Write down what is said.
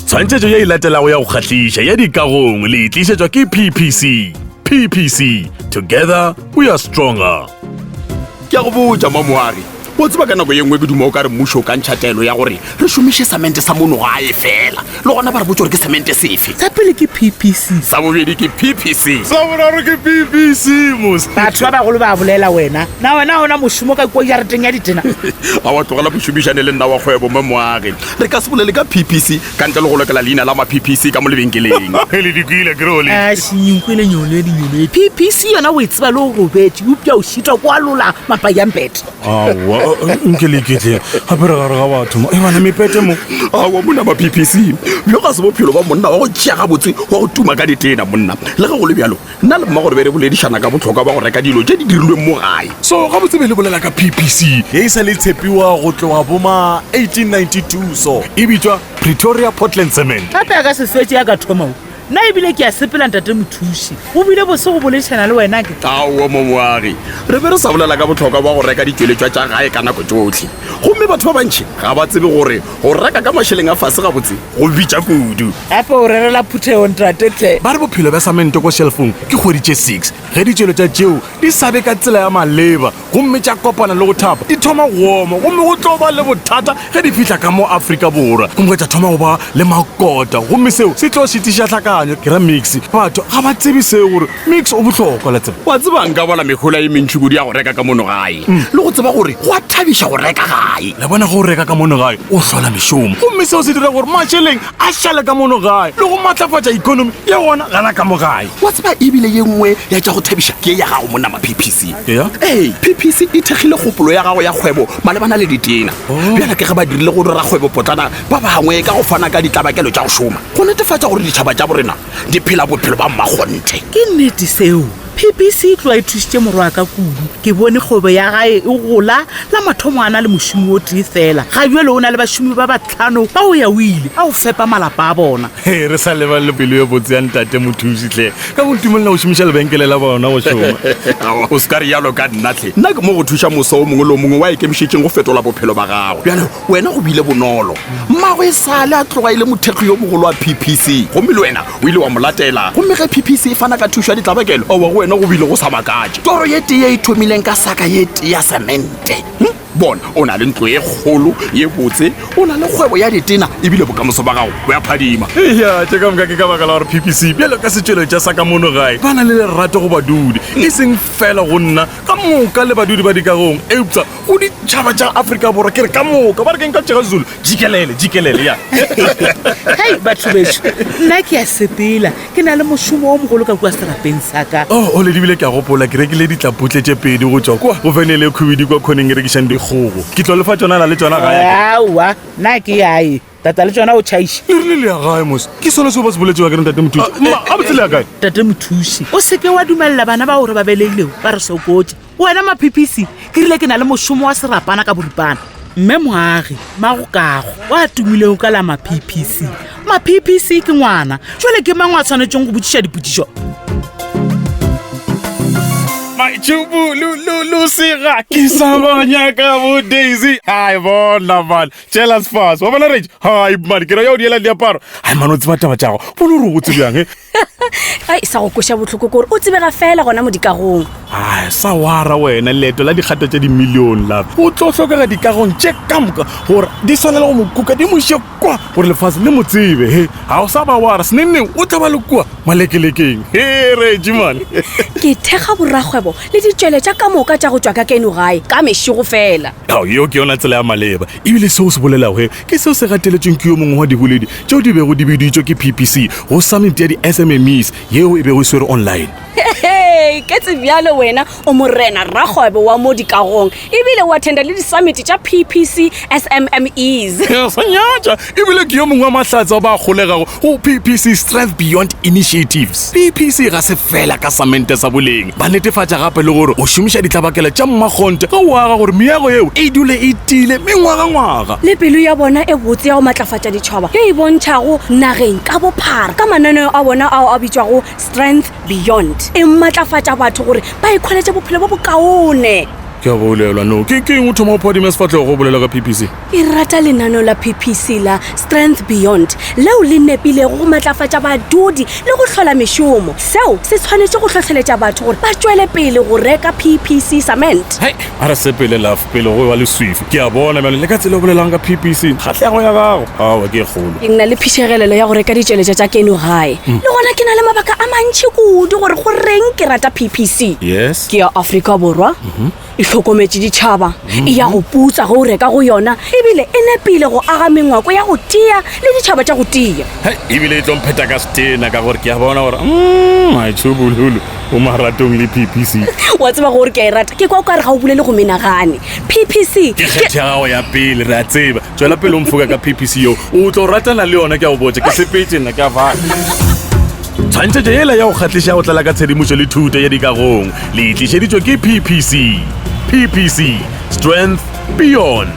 Tshwantshetso ya ilatelago ya go kgahliša ya dikagong le tlišetšwa ke PPC. PPC, together we are stronger. Ke a go botsa mamoagi o tseba ka nako ye nngwe ke duma o ka re mmušo o ka ntšhatelo ya gore re šomiše semente sa mono gae fela le gona ba re botse gore ke semente sefe sa pele ke PPC sa bobedi ke PPC Sa boraro ke PPC mos. batho ba bagolo ba bolela wena na wena gona mošomo ka kua jareteng ya ditena a wa tlogela bošomišane le nna wa kgwebo mamoagi re ka se bolele ka PPC ka ntle le go lokela leina la ma-PPC ka mo lebenkeleng Le dikuile kerole. a šinkwe le nyole dinyole PPC yona o e tseba le go robetse upša o šitwa kwa lola mapayampete Awa, nke le ketle. Gape re gare ga batho mo. E bana mepete mo. awa monna ma-PPC bjo ga se bophelo ba monna wa go tšea gabotse wa go tuma ka ditena monna le ga go le bjalo nna le mma gore be re boledišana ka botlhokwa ba go reka dilo tše di dirilweng mo gae So ga botse be le bolela ka PPC. E sa le tshepiwa go tloga boma 1892 so. E bitswa Pretoria Portland Cement. gape a ka se fetse ya ka thomao nna ebile ke a sepela ntate mothuši o bile bose go boledišana le wena ke aowa momoagi re be re sa bolela ka botlhokwa ba go reka ditsweletšwa tša gae ka nako tsotlhe gomme batho ba bantšhi ga ba tsebe gore go reka ka mašheleng a fase gabotse go bitša kudu gape o rerela phuthego ntatethe Ba re bophelo ba samente ko shelfong ke kgwedi tše 6 ge ditšelo tša tšeo di sabe ka tsela ya maleba gomme tša kopana le go thapa di thoma go oma gomme go tlo ba le bothata ge di fihla ka mo Afrika Borwa gomme tša thoma go ba le makota gomme seo se tlo šitiša tlhakanyo ke ra mix batho ga ba tsebe seo gore mix o bohlokwa la tseba wa tseba nka bola megola e mentši kudu ya go reka ka mono gae le go tseba gore go a thabiša go reka gae le bona go reka ka mono gae o hlola mešomo gomme seo se dira gore mašheleng a šale ka mono gae le go matlafatša ikonomi ya gona gana ka mo gae wa tseba ebile ye nngwe ya tša go thabiša ke ya gago monna ma-PPC Ya? ee PPC e thekgile kgopolo ya gago ya kgwebo malebana le ditena bjala ke ge ba dirile go dira kgwebo potlana ba bangwe ka go fana ka ditlabakelo tša go šoma go netefatša gore ditšhaba tša borena di phela bophelo ba mmakgonthe ke nnete seo PPC e tloa e thušitše morwa ka kudu ke bone kgwebo ya gae e gola la mathomo a na le mošomi o tee fela ga jalo o na le bašomi ba batlhano ba o ya o ile a o fepa malapa a bona He, re sa leba le pelo e botse ya ntate mothusitlhe ka botumolela go šomiša lebenkele la bona go šoma o se ka re yalo ka nnatlhe nna ke mo go thuša moso o mongwe le o mongwe wa ikemišitšeng go fetola bophelo ba gago bjalo wena go bile bonolo mmago e sale a tloga e le mothekgi yo mogolo wa PPC gomme le wena o ile wa mo latela gomme ge PPC e fana ka thušo ya ditlabakelo owa go wena go bile go sa makatše toro ye tee e thomileng ka saka ye tee ya semente bona o na le ntlo e kgolo ye botse o na le kgwebo ya ditena ebile bokamoso ba gago bo ya phadima ya tše ka moka ke ka baka la gore PPC bjalo ka setšwelo tša sa ka mono gae ba na le lerato go badudi e seng fela go nna ka moka le badudi ba dikagong eupša go ditšhaba tša Afrika Borwa ke re ka moka ba re keng ka tšega zulu jikelele ya hei batho bešo nna ke a sepela ke na le mošomo o mogolo ka kua serapeng sa ka o le dibile ke a gopola ke rekile ditlapotle tše pedi go tšwa kwa go fenele khubidi kwa kgoneng e rekišang dikgogo ke tlo lefa tsona na le tsona gae aowa nna ke yae tata le tsona o tšhaiše le rile le ya gae mos ke sone seo ba se boletsewa ke re ntate mothusi a botsele ya kae tate mothuši o seke wa dumelela bana ba gore ba beleilego ba re sokotse wena ma-PPC ke rile ke na le mošomo wa serapana ka boripana mme moagi magokago wa tumilego ka la ma-PPC ke ngwana jale ke mang wa tshwanetseng go botsiša dipotšišo Lusira ke sa banya ka bo Daisy hai bona man jealous fast wa bona rage hai man ke ra yo diela diaparo hai man o tseba taba tša go bona re go tsebjang ai sa go koša botlhoko kore o tsebega fela gona mo dikagong ai sa wara wena leeto la dikgato tša dimilione la o tlo hlokega dikagong tše ka moka gore di swanela go mokuka di moše kwa gore lefase le mo tsebe he ga o sa ba wara senenneng o tla ba le kua malekelekeng he rage man ke thekga borrakgwebo le ditšwele tša ka moka tša go tšwa ka keno gae ka mešego fela ao yo ke yona tsela ya maleba ebile seo se bolelago he ke seo se gateletsweng ke yo mongwe wa diboledi tšeo di bego di biditšwe ke PPC go summit ya di-SMMEs yeo e bego e swere online ke tsebjalo wena o morena rrakgwebo wa mo dikagong ebile o attenda le di-summit tša PPC SMMEs sa nyatša ebile ke yo mongwe wa mahlatsa ba kgolegago go PPC Strength Beyond Initiatives. PPC ga se fela ka samente sa boleng ba netefatša gape le gore o šomiša ditlabakelo tša mmakgonte ga o aga gore meago eo e dule e tile mengwaga-ngwaga le pelo ya bona e botse ya go matlafatša ditšhaba ye e bontšhago nageng ka bophara ka mananeo a bona ao a bitswago Strength Beyond e matlafatša batho gore ba ikgweletše bophelo bo bokaone ke a bolelwa no ke eng o thoma o phadime sefatlhego go bolela ka PPC ke rata lenano la PPC la Strength Beyond leo le nepilego go matlafatša badudi le go hlola mešomo seo se tshwanetse go tlhotlheletša batho gore ba tšwele pele go reka PPC cement hei a re sepele laf pele go wa le swift ke a bona bjale le ka tsela o bolelang ka PPC kgatlhego ya gago awa ke kgolo ke nna le phišegelelo ya go reka ditšweletša tša keno gae le gona ke na le mabaka a mantšhi kudu gore go reng ke rata PPC yes ke ya Afrika Borwa e hlokometše ditšhaba e ya go putsa go reka go yona ebile e nepile go aga mengwako ya go tia le ditšhaba tša go tia hei ebile e tlompheta ka setena ka gore ke a bona gore maitshobulolo o maratong le PPC wa tseba gore ke a e rata ke kwa o kare ga o bulele go menagane PPC ke kgethe ya gago ya pele re a tseba tswela pele o mfoka ka PPC yo o tlo ratana le yona ke a go botse ke sepetse nna ke a fana tshwantšhetše ela ya go kgatlhiša go tlala ka tshedimošo le thuto ya dikagong le tlišeditšwe ke PPC Strength Beyond